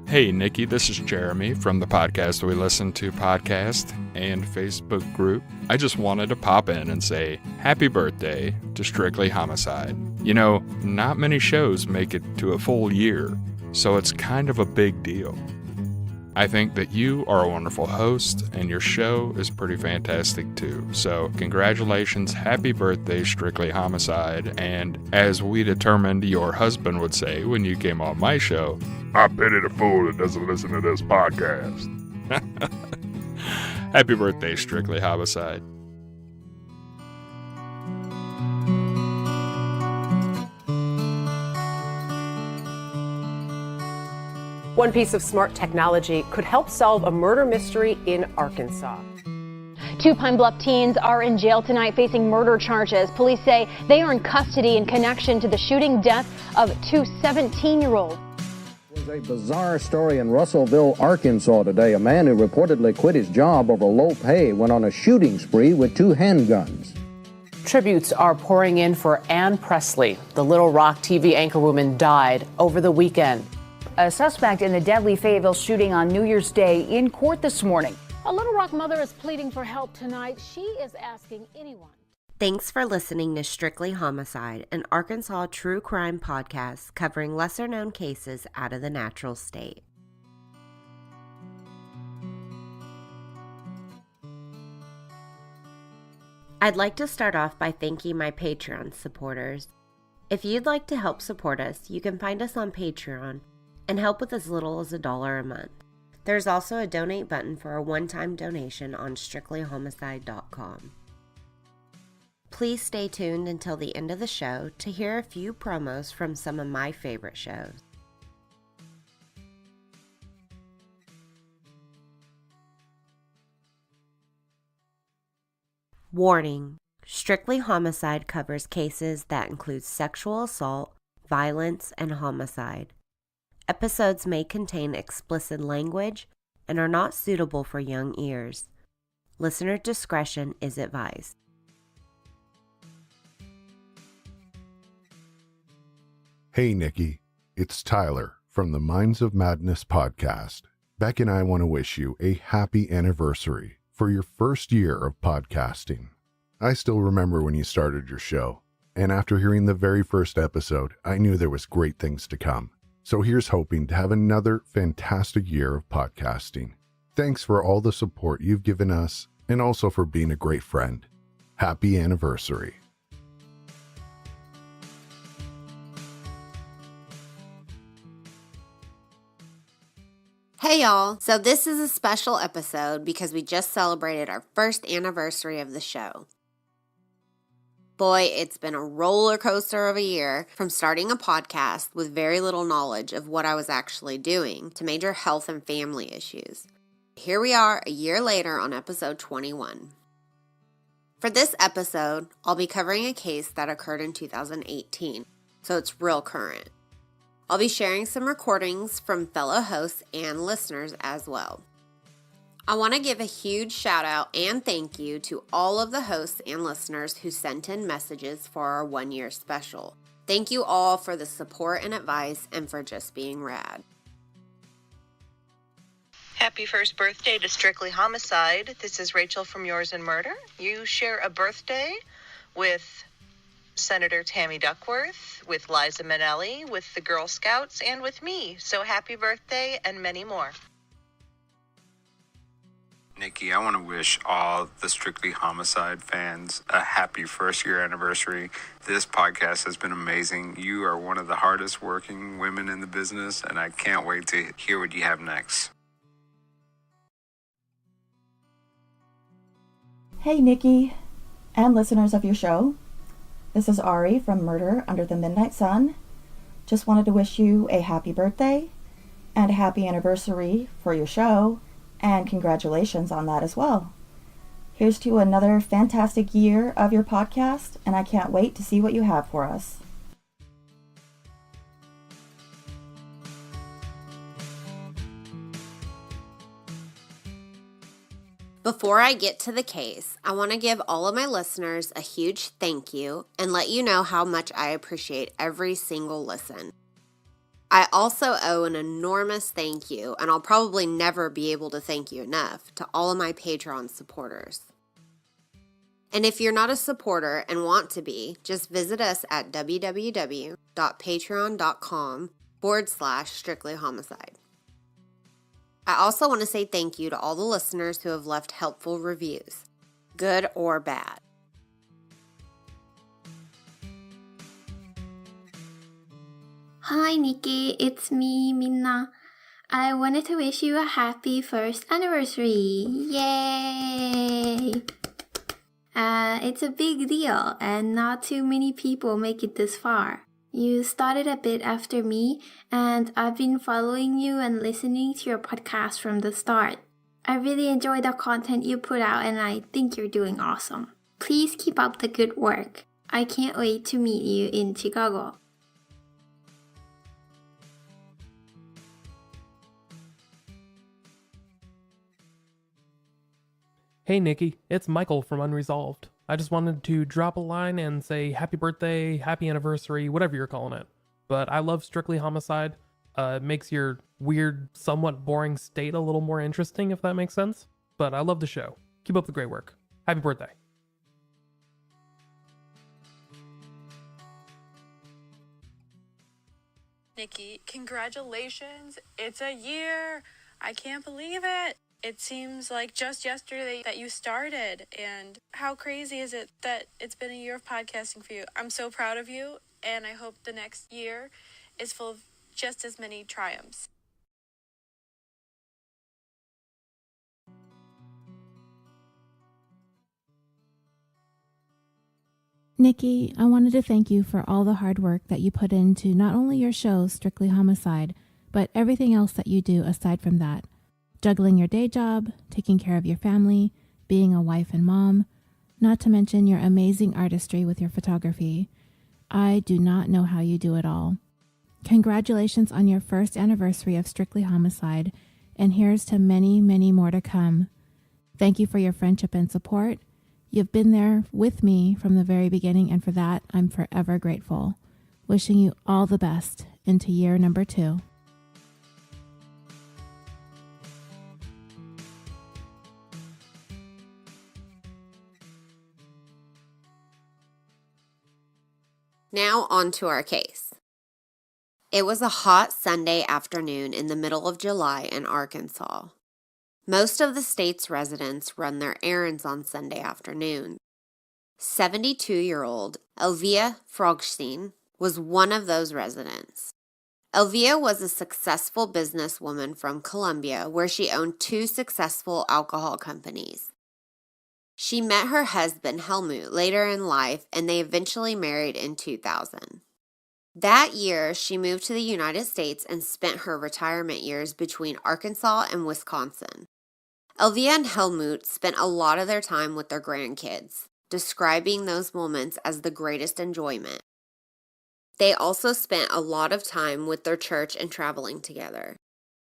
Hey, Nikki, this is Jeremy from the Podcast We Listen To podcast and Facebook group. I just wanted to pop in and say happy birthday to Strictly Homicide. You know, not many shows make it to a full year, so it's kind of a big deal. I think that you are a wonderful host, and your show is pretty fantastic too. So congratulations, happy birthday, Strictly Homicide, and as we determined your husband would say when you came on my show, I pity the fool that doesn't listen to this podcast. happy birthday, Strictly Homicide. One piece of smart technology could help solve a murder mystery in Arkansas. Two Pine Bluff teens are in jail tonight facing murder charges. Police say they are in custody in connection to the shooting death of two 17-year-olds. It was a bizarre story in Russellville, Arkansas today. A man who reportedly quit his job over low pay went on a shooting spree with two handguns. Tributes are pouring in for Ann Presley. The Little Rock TV anchorwoman died over the weekend. A suspect in the deadly Fayetteville shooting on New Year's Day in court this morning. A Little Rock mother is pleading for help tonight. She is asking anyone. Thanks for listening to Strictly Homicide, an Arkansas true crime podcast covering lesser-known cases out of the natural state. I'd like to start off by thanking my Patreon supporters. If you'd like to help support us, you can find us on Patreon and help with as little as $1 a month. There's also a donate button for a one-time donation on strictlyhomicide.com. Please stay tuned until the end of the show to hear a few promos from some of my favorite shows. Warning: Strictly Homicide covers cases that include sexual assault, violence, and homicide. Episodes may contain explicit language and are not suitable for young ears. Listener discretion is advised. Hey, Nikki. It's Tyler from the Minds of Madness podcast. Beck and I want to wish you a happy anniversary for your first year of podcasting. I still remember when you started your show, and after hearing the very first episode, I knew there was great things to come. So here's hoping to have another fantastic year of podcasting. Thanks for all the support you've given us and also for being a great friend. Happy anniversary. Hey y'all, so this is a special episode because we just celebrated our first anniversary of the show. Boy, it's been a roller coaster of a year, from starting a podcast with very little knowledge of what I was actually doing to major health and family issues. Here we are a year later on episode 21. For this episode, I'll be covering a case that occurred in 2018, so it's real current. I'll be sharing some recordings from fellow hosts and listeners as well. I want to give a huge shout out and thank you to all of the hosts and listeners who sent in messages for our 1-year special. Thank you all for the support and advice and for just being rad. Happy first birthday to Strictly Homicide. This is Rachel from Yours and Murder. You share a birthday with Senator Tammy Duckworth, with Liza Minnelli, with the Girl Scouts, and with me. So happy birthday and many more. Nikki, I want to wish all the Strictly Homicide fans a happy first year anniversary. This podcast has been amazing. You are one of the hardest working women in the business, and I can't wait to hear what you have next. Hey, Nikki, and listeners of your show. This is Ari from Murder Under the Midnight Sun. Just wanted to wish you a happy birthday and a happy anniversary for your show, and congratulations on that as well. Here's to another fantastic year of your podcast, and I can't wait to see what you have for us. Before I get to the case, I want to give all of my listeners a huge thank you and let you know how much I appreciate every single listen. I also owe an enormous thank you, and I'll probably never be able to thank you enough, to all of my Patreon supporters. And if you're not a supporter and want to be, just visit us at www.patreon.com/strictlyhomicide. I also want to say thank you to all the listeners who have left helpful reviews, good or bad. Hi Nikki, it's me, Minna. I wanted to wish you a happy first anniversary. Yay! It's a big deal, and not too many people make it this far. You started a bit after me, and I've been following you and listening to your podcast from the start. I really enjoy the content you put out, and I think you're doing awesome. Please keep up the good work. I can't wait to meet you in Chicago. Hey Nikki, it's Michael from Unresolved. I just wanted to drop a line and say happy birthday, happy anniversary, whatever you're calling it. But I love Strictly Homicide. It makes your weird, somewhat boring state a little more interesting, if that makes sense. But I love the show. Keep up the great work. Happy birthday. Nikki, congratulations. It's a year. I can't believe it. It seems like just yesterday that you started, and how crazy is it that it's been a year of podcasting for you? I'm so proud of you, and I hope the next year is full of just as many triumphs. Nikki, I wanted to thank you for all the hard work that you put into not only your show, Strictly Homicide, but everything else that you do aside from that. Juggling your day job, taking care of your family, being a wife and mom, not to mention your amazing artistry with your photography. I do not know how you do it all. Congratulations on your first anniversary of Strictly Homicide, and here's to many, many more to come. Thank you for your friendship and support. You've been there with me from the very beginning, and for that, I'm forever grateful. Wishing you all the best into year number 2. Now on to our case. It was a hot Sunday afternoon in the middle of July in Arkansas. Most of the state's residents run their errands on Sunday afternoons. 72-year-old Elvia Fragstein was one of those residents. Elvia was a successful businesswoman from Colombia where she owned 2 successful alcohol companies. She met her husband Helmut later in life, and they eventually married in 2000. That year, she moved to the United States and spent her retirement years between Arkansas and Wisconsin. Elvia and Helmut spent a lot of their time with their grandkids, describing those moments as the greatest enjoyment. They also spent a lot of time with their church and traveling together.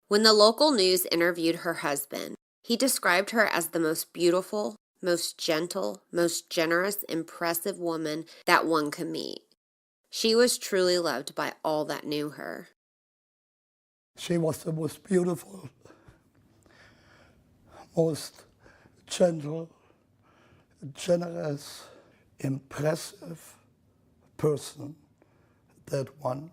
When the local news interviewed her husband, he described her as the most beautiful, most gentle, most generous, impressive woman that one could meet. She was truly loved by all that knew her. She was the most beautiful, most gentle, generous, impressive person that one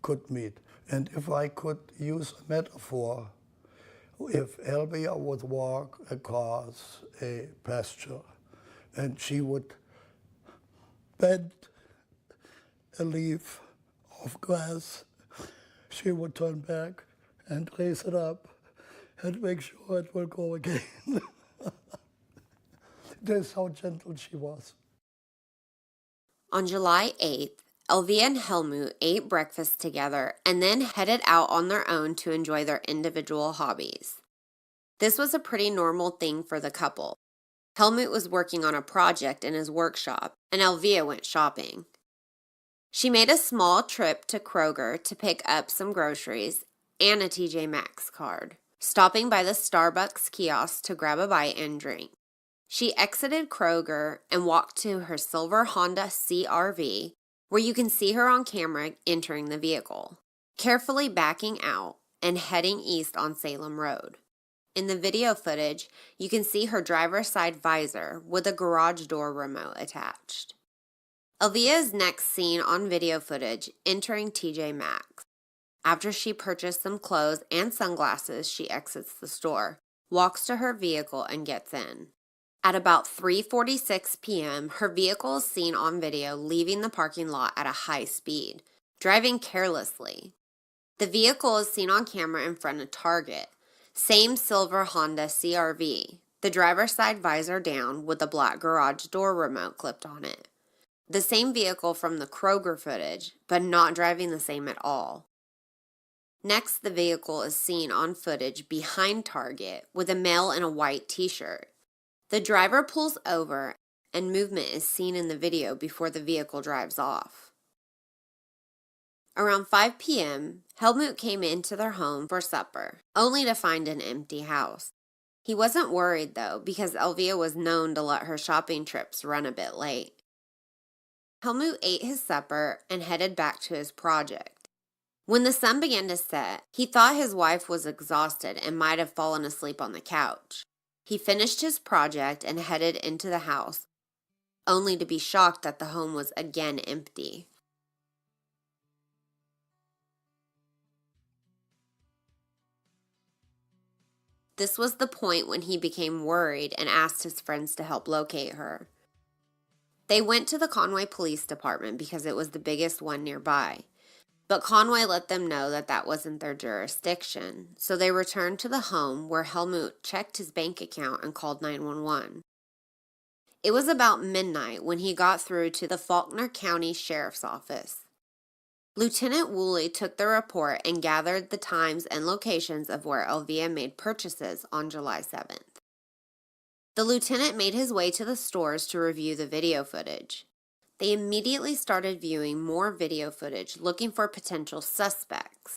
could meet. And if I could use a metaphor, if Elvia would walk across a pasture and she would bend a leaf of grass, she would turn back and raise it up and make sure it will go again. That's how gentle she was. On July 8th, Elvia and Helmut ate breakfast together and then headed out on their own to enjoy their individual hobbies. This was a pretty normal thing for the couple. Helmut was working on a project in his workshop, and Elvia went shopping. She made a small trip to Kroger to pick up some groceries and a TJ Maxx card, stopping by the Starbucks kiosk to grab a bite and drink. She exited Kroger and walked to her silver Honda CR-V, where you can see her on camera entering the vehicle. carefully backing out and heading east on Salem Road. In the video footage, you can see her driver's side visor with a garage door remote attached. Elvia is next seen on video footage entering TJ Maxx. After she purchased some clothes and sunglasses, she exits the store, walks to her vehicle, and gets in. At about 3:46 p.m., her vehicle is seen on video leaving the parking lot at a high speed, driving carelessly. The vehicle is seen on camera in front of Target. Same silver Honda CR-V, the driver's side visor down with the black garage door remote clipped on it. The same vehicle from the Kroger footage, but not driving the same at all. Next, the vehicle is seen on footage behind Target with a male in a white t-shirt. The driver pulls over and movement is seen in the video before the vehicle drives off. Around 5 p.m., Helmut came into their home for supper, only to find an empty house. He wasn't worried, though, because Elvia was known to let her shopping trips run a bit late. Helmut ate his supper and headed back to his project. When the sun began to set, he thought his wife was exhausted and might have fallen asleep on the couch. He finished his project and headed into the house, only to be shocked that the home was again empty. This was the point when he became worried and asked his friends to help locate her. They went to the Conway Police Department because it was the biggest one nearby, but Conway let them know that that wasn't their jurisdiction, so they returned to the home where Helmut checked his bank account and called 911. It was about midnight when he got through to the Faulkner County Sheriff's Office. Lieutenant Woolley took the report and gathered the times and locations of where Elvia made purchases on July 7th. The lieutenant made his way to the stores to review the video footage. They immediately started viewing more video footage, looking for potential suspects.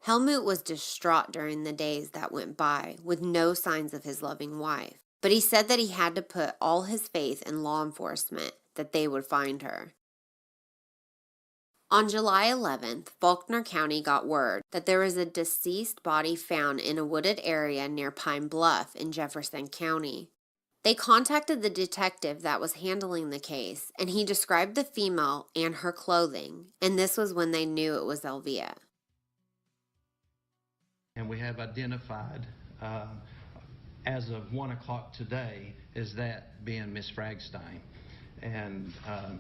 Helmut was distraught during the days that went by, with no signs of his loving wife, but he said that he had to put all his faith in law enforcement that they would find her. On July 11th, Faulkner County got word that there was a deceased body found in a wooded area near Pine Bluff in Jefferson County. They contacted the detective that was handling the case, and he described the female and her clothing, and this was when they knew it was Elvia. And we have identified, as of 1 o'clock today, as that being Miss Fragstein. And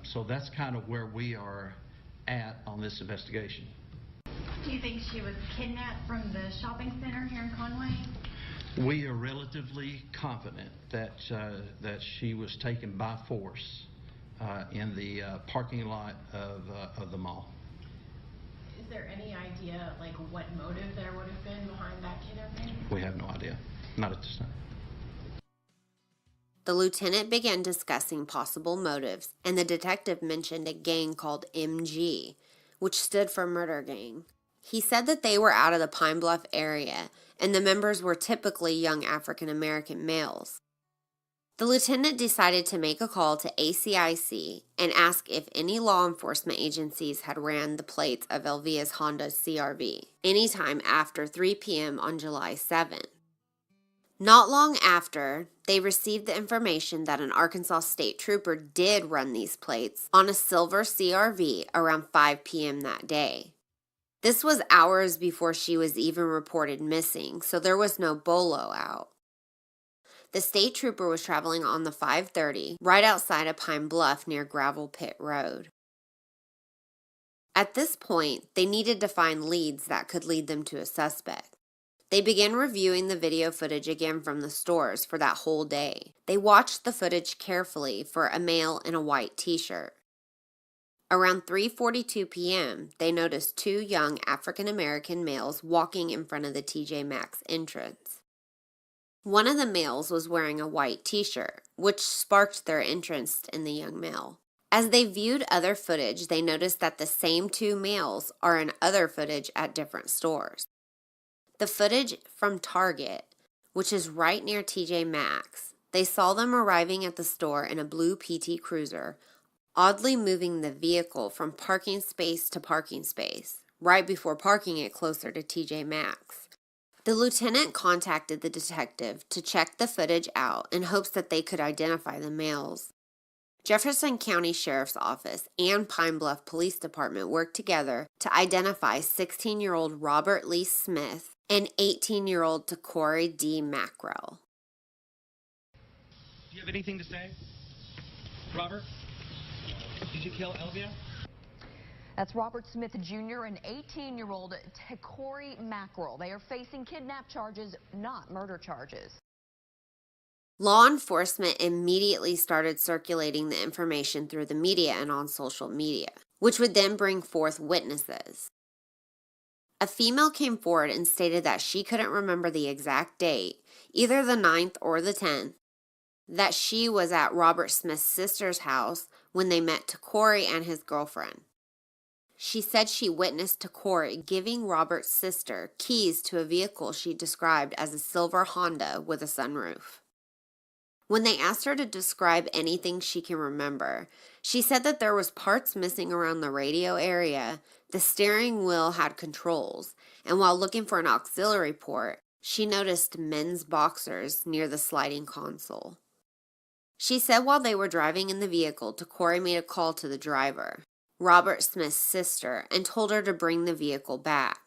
so that's kind of where we are at on this investigation. Do you think she was kidnapped from the shopping center here in Conway? We are relatively confident that that she was taken by force in the parking lot of the mall. Is there any idea like what motive there would have been behind that kidnapping? We have no idea. Not at this time. The lieutenant began discussing possible motives, and the detective mentioned a gang called MG, which stood for Murder Gang. He said that they were out of the Pine Bluff area, and the members were typically young African American males. The lieutenant decided to make a call to ACIC and ask if any law enforcement agencies had ran the plates of Elvia's Honda CR-V anytime after 3 p.m. on July 7th. Not long after, they received the information that an Arkansas state trooper did run these plates on a silver CR-V around 5 p.m. that day. This was hours before she was even reported missing, so there was no bolo out. The state trooper was traveling on the 530 right outside of Pine Bluff near Gravel Pit Road. At this point, they needed to find leads that could lead them to a suspect. They began reviewing the video footage again from the stores for that whole day. They watched the footage carefully for a male in a white t-shirt. Around 3:42 p.m., they noticed 2 young African-American males walking in front of the TJ Maxx entrance. One of the males was wearing a white t-shirt, which sparked their interest in the young male. As they viewed other footage, they noticed that the same 2 males are in other footage at different stores. The footage from Target, which is right near TJ Maxx, they saw them arriving at the store in a blue PT Cruiser, oddly moving the vehicle from parking space to parking space, right before parking it closer to TJ Maxx. The lieutenant contacted the detective to check the footage out in hopes that they could identify the males. Jefferson County Sheriff's Office and Pine Bluff Police Department worked together to identify 16-year-old Robert Lee Smith and 18-year-old Takori D. Mackrell. Do you have anything to say? Robert, did you kill Elvia? That's Robert Smith Jr. and 18-year-old Takori Mackrell. They are facing kidnap charges, not murder charges. Law enforcement immediately started circulating the information through the media and on social media, which would then bring forth witnesses. A female came forward and stated that she couldn't remember the exact date, either the 9th or the 10th, that she was at Robert Smith's sister's house when they met Takori and his girlfriend. She said she witnessed Takori giving Robert's sister keys to a vehicle she described as a silver Honda with a sunroof. When they asked her to describe anything she can remember, she said that there was parts missing around the radio area, the steering wheel had controls, and while looking for an auxiliary port, she noticed men's boxers near the sliding console. She said while they were driving in the vehicle, Takori made a call to the driver, Robert Smith's sister, and told her to bring the vehicle back.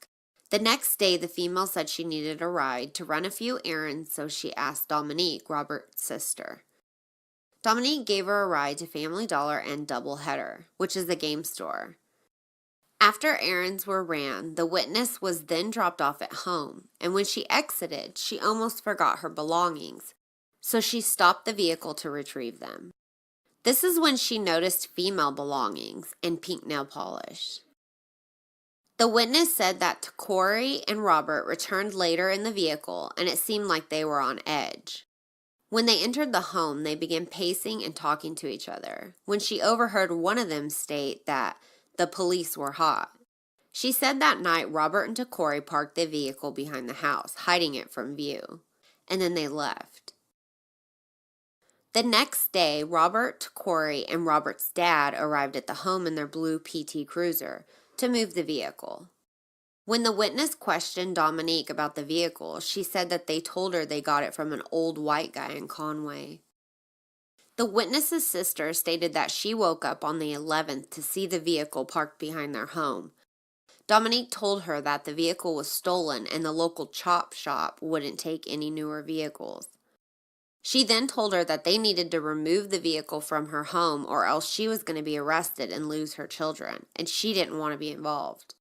The next day, the female said she needed a ride to run a few errands, so she asked Dominique, Robert's sister. Dominique gave her a ride to Family Dollar and Doubleheader, which is the game store. After errands were ran, the witness was then dropped off at home, and when she exited, she almost forgot her belongings, so she stopped the vehicle to retrieve them. This is when she noticed female belongings and pink nail polish. The witness said that Takori and Robert returned later in the vehicle and it seemed like they were on edge. When they entered the home, they began pacing and talking to each other when she overheard one of them state that the police were hot. She said that night Robert and Takori parked the vehicle behind the house, hiding it from view, and then they left. The next day, Robert, Takori, and Robert's dad arrived at the home in their blue PT Cruiser to move the vehicle. When the witness questioned Dominique about the vehicle, she said that they told her they got it from an old white guy in Conway. The witness's sister stated that she woke up on the 11th to see the vehicle parked behind their home. Dominique told her that the vehicle was stolen and the local chop shop wouldn't take any newer vehicles. She then told her that they needed to remove the vehicle from her home or else she was going to be arrested and lose her children, and she didn't want to be involved.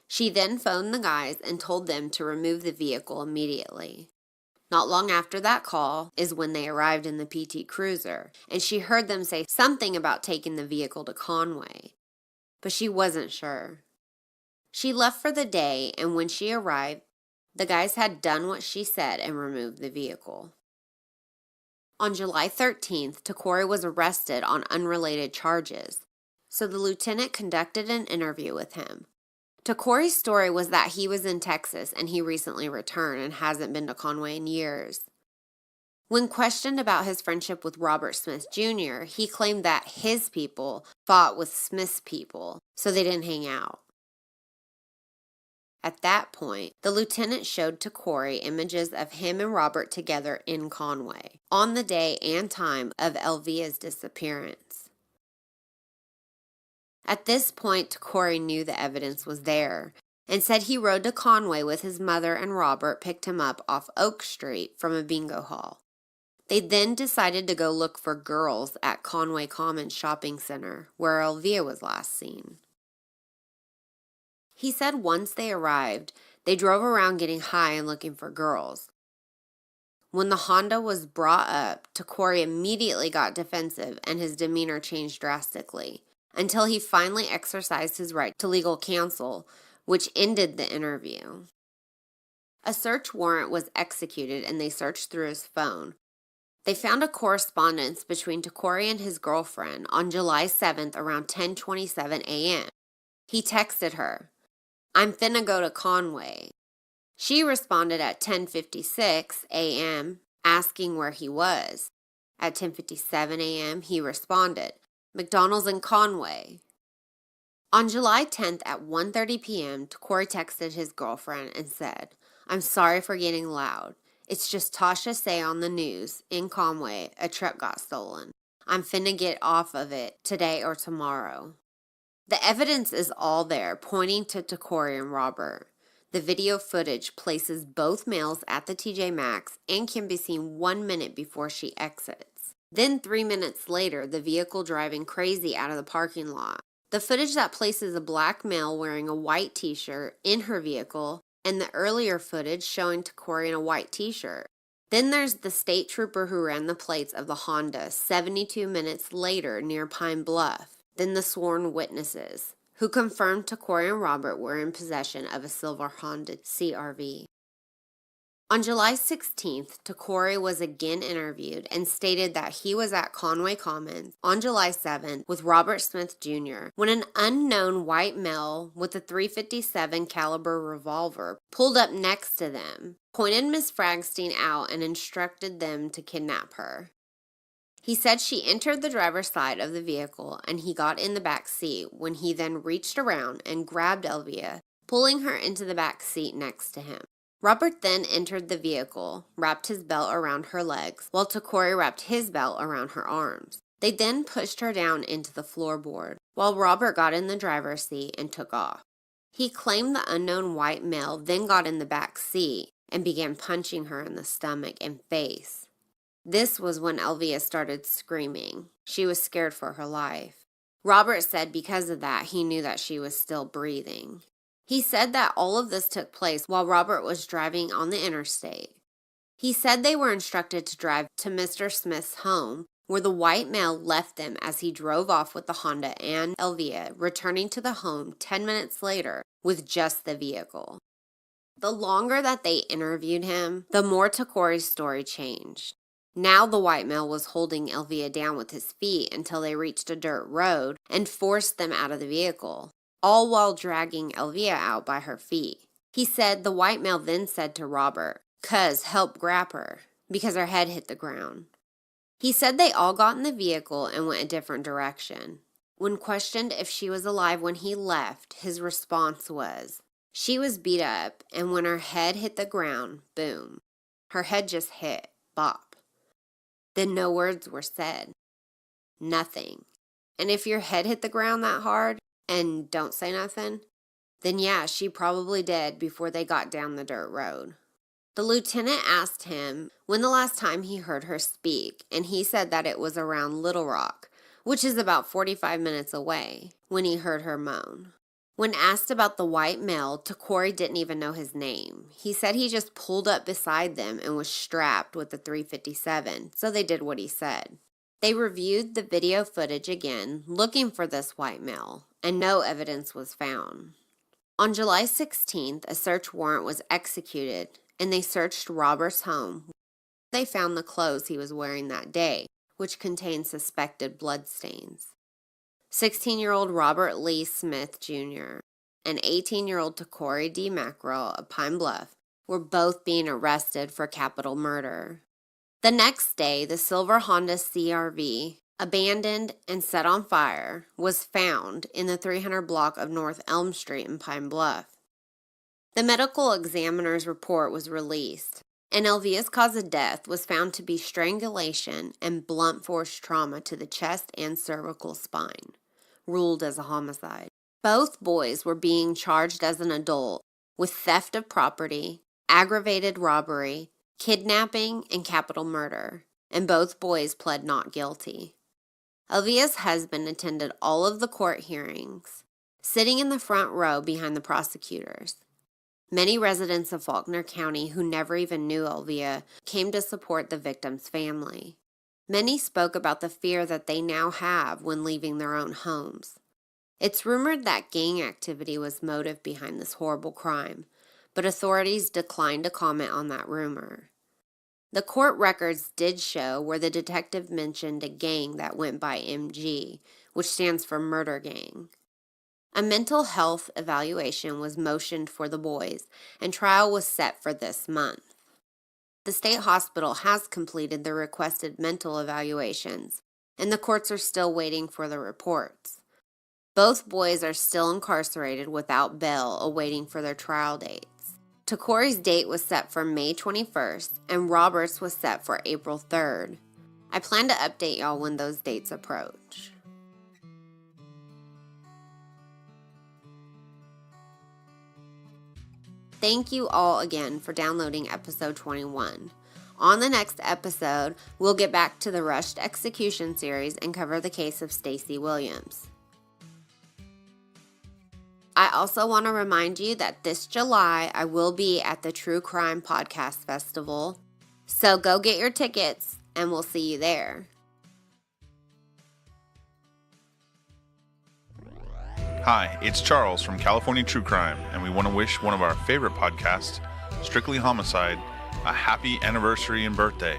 She then phoned the guys and told them to remove the vehicle immediately. Not long after that call is when they arrived in the PT Cruiser, and she heard them say something about taking the vehicle to Conway, but she wasn't sure. She left for the day, and when she arrived, the guys had done what she said and removed the vehicle. On July 13th, Takori was arrested on unrelated charges, so the lieutenant conducted an interview with him. Takori's story was that he was in Texas and he recently returned and hasn't been to Conway in years. When questioned about his friendship with Robert Smith Jr., he claimed that his people fought with Smith's people, so they didn't hang out. At that point, the lieutenant showed Takori images of him and Robert together in Conway, on the day and time of Elvia's disappearance. At this point, Takori knew the evidence was there, and said he rode to Conway with his mother and Robert picked him up off Oak Street from a bingo hall. They then decided to go look for girls at Conway Commons Shopping Center, where Elvia was last seen. He said once they arrived, they drove around getting high and looking for girls. When the Honda was brought up, Takori immediately got defensive and his demeanor changed drastically, until he finally exercised his right to legal counsel, which ended the interview. A search warrant was executed and they searched through his phone. They found a correspondence between Takori and his girlfriend on July 7th around 10:27 a.m. He texted her, "I'm finna go to Conway." She responded at 10:56 a.m. asking where he was. At 10:57 a.m. he responded, McDonald's in Conway. On July 10th at 1:30 p.m., Corey texted his girlfriend and said, "I'm sorry for getting loud. It's just Tasha say on the news, in Conway, a truck got stolen. I'm finna get off of it today or tomorrow." The evidence is all there, pointing to Corey and Robert. The video footage places both males at the TJ Maxx and can be seen 1 minute before she exits. Then 3 minutes later, the vehicle driving crazy out of the parking lot. The footage that places a black male wearing a white t-shirt in her vehicle, and the earlier footage showing Corey in a white t-shirt. Then there's the state trooper who ran the plates of the Honda 72 minutes later near Pine Bluff. Then the sworn witnesses, who confirmed Corey and Robert were in possession of a silver Honda CR-V. On July 16th, Corey was again interviewed and stated that he was at Conway Commons on July 7th with Robert Smith Jr. when an unknown white male with a .357 caliber revolver pulled up next to them, pointed Miss Fragstein out, and instructed them to kidnap her. He said she entered the driver's side of the vehicle and he got in the back seat when he then reached around and grabbed Elvia, pulling her into the back seat next to him. Robert then entered the vehicle, wrapped his belt around her legs, while Corey wrapped his belt around her arms. They then pushed her down into the floorboard, while Robert got in the driver's seat and took off. He claimed the unknown white male then got in the back seat and began punching her in the stomach and face. This was when Elvia started screaming. She was scared for her life. Robert said because of that, he knew that she was still breathing. He said that all of this took place while Robert was driving on the interstate. He said they were instructed to drive to Mr. Smith's home, where the white male left them as he drove off with the Honda and Elvia, returning to the home 10 minutes later with just the vehicle. The longer that they interviewed him, the more Corey's story changed. Now the white male was holding Elvia down with his feet until they reached a dirt road and forced them out of the vehicle, all while dragging Elvia out by her feet. He said the white male then said to Robert, "Cuz, help grab her," because her head hit the ground. He said they all got in the vehicle and went a different direction. When questioned if she was alive when he left, his response was, "She was beat up, and when her head hit the ground, boom. Her head just hit, bop." Then no words were said. Nothing. And if your head hit the ground that hard and don't say nothing, then yeah, she probably did before they got down the dirt road. The lieutenant asked him when the last time he heard her speak, and he said that it was around Little Rock, which is about 45 minutes away, when he heard her moan. When asked about the white male, Corey didn't even know his name. He said he just pulled up beside them and was strapped with the .357, so they did what he said. They reviewed the video footage again, looking for this white male, and no evidence was found. On July 16th, a search warrant was executed, and they searched Robert's home. They found the clothes he was wearing that day, which contained suspected bloodstains. 16-year-old Robert Lee Smith Jr. and 18-year-old Corey D. Mackerel of Pine Bluff were both being arrested for capital murder. The next day, the silver Honda CR-V, abandoned and set on fire, was found in the 300 block of North Elm Street in Pine Bluff. The medical examiner's report was released, and Elvia's cause of death was found to be strangulation and blunt force trauma to the chest and cervical spine, ruled as a homicide. Both boys were being charged as an adult with theft of property, aggravated robbery, kidnapping, and capital murder, and both boys pled not guilty. Elvia's husband attended all of the court hearings, sitting in the front row behind the prosecutors. Many residents of Faulkner County who never even knew Elvia came to support the victim's family. Many spoke about the fear that they now have when leaving their own homes. It's rumored that gang activity was motive behind this horrible crime, but authorities declined to comment on that rumor. The court records did show where the detective mentioned a gang that went by MG, which stands for Murder Gang. A mental health evaluation was motioned for the boys, and trial was set for this month. The state hospital has completed the requested mental evaluations, and the courts are still waiting for the reports. Both boys are still incarcerated without bail, awaiting for their trial dates. Takori's date was set for May 21st, and Robert's was set for April 3rd. I plan to update y'all when those dates approach. Thank you all again for downloading episode 21. On the next episode, we'll get back to the Rushed Execution series and cover the case of Stacey Williams. I also want to remind you that this July, I will be at the True Crime Podcast Festival. So go get your tickets, and we'll see you there. Hi, it's Charles from California True Crime, and we want to wish one of our favorite podcasts, Strictly Homicide, a happy anniversary and birthday.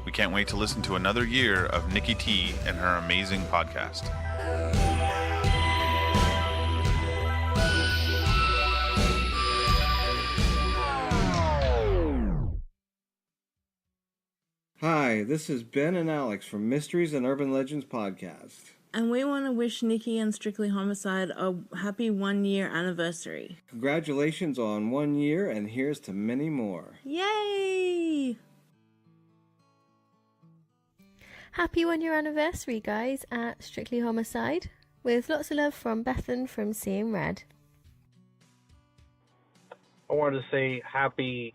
We can't wait to listen to another year of Nikki T and her amazing podcast. Hi, this is Ben and Alex from Mysteries and Urban Legends podcast. And we want to wish Nikki and Strictly Homicide a happy 1-year anniversary. Congratulations on 1 year, and here's to many more. Yay! Happy 1-year anniversary, guys, at Strictly Homicide. With lots of love from Bethan from Seeing Red. I wanted to say happy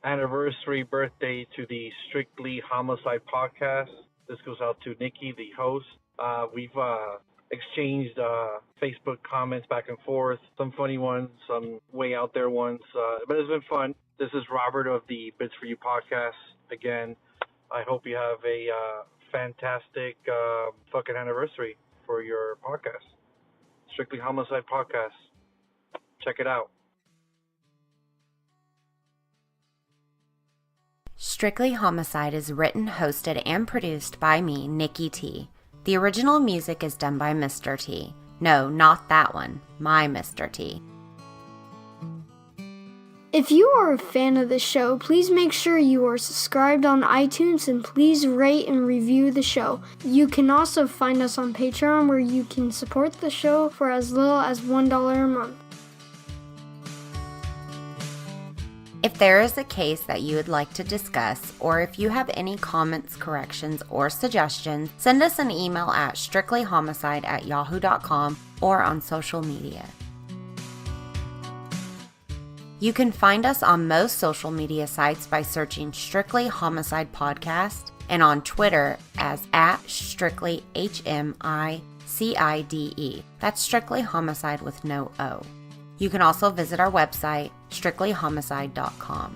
anniversary birthday to the Strictly Homicide podcast. This goes out to Nikki, the host. We've exchanged Facebook comments back and forth, some funny ones, some way out there ones, but it's been fun. This is Robert of the Bits For You podcast. Again, I hope you have a fantastic fucking anniversary for your podcast. Strictly Homicide podcast. Check it out. Strictly Homicide is written, hosted, and produced by me, Nikki T. The original music is done by Mr. T. No, not that one. My Mr. T. If you are a fan of the show, please make sure you are subscribed on iTunes and please rate and review the show. You can also find us on Patreon, where you can support the show for as little as $1 a month. If there is a case that you would like to discuss, or if you have any comments, corrections, or suggestions, send us an email at strictlyhomicide@yahoo.com or on social media. You can find us on most social media sites by searching Strictly Homicide Podcast and on Twitter as @StrictlyHMICIDE. That's Strictly Homicide with no O. You can also visit our website, strictlyhomicide.com.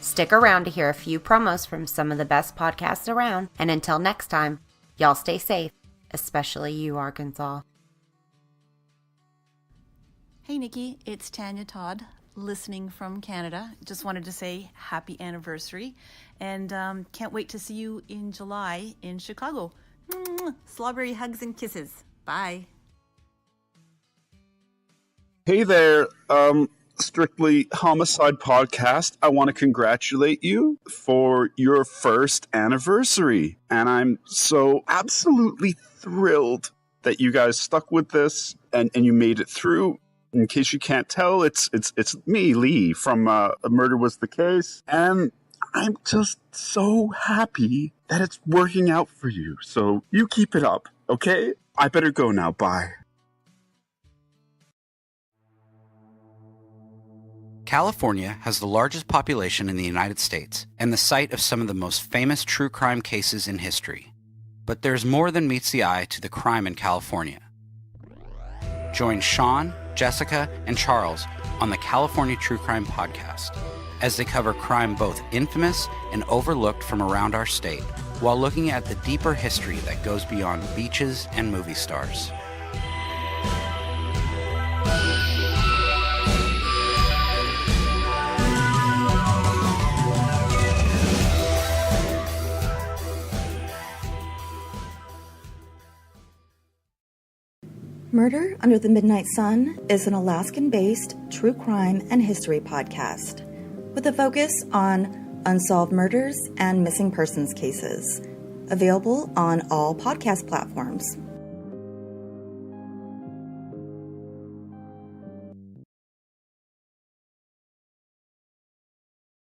Stick around to hear a few promos from some of the best podcasts around, and until next time, y'all stay safe, especially you, Arkansas. Hey Nikki, it's Tanya Todd, listening from Canada. Just wanted to say happy anniversary, and can't wait to see you in July in Chicago. Strawberry hugs and kisses. Bye. Hey there, Strictly Homicide Podcast. I want to congratulate you for your first anniversary. And I'm so absolutely thrilled that you guys stuck with this and you made it through. In case you can't tell, it's me, Lee, from A Murder Was the Case. And I'm just so happy that it's working out for you. So you keep it up, okay? I better go now. Bye. California has the largest population in the United States and the site of some of the most famous true crime cases in history. But there's more than meets the eye to the crime in California. Join Sean, Jessica, and Charles on the California True Crime Podcast as they cover crime both infamous and overlooked from around our state, while looking at the deeper history that goes beyond beaches and movie stars. Murder Under the Midnight Sun is an Alaskan-based true crime and history podcast with a focus on unsolved murders, and missing persons cases. Available on all podcast platforms.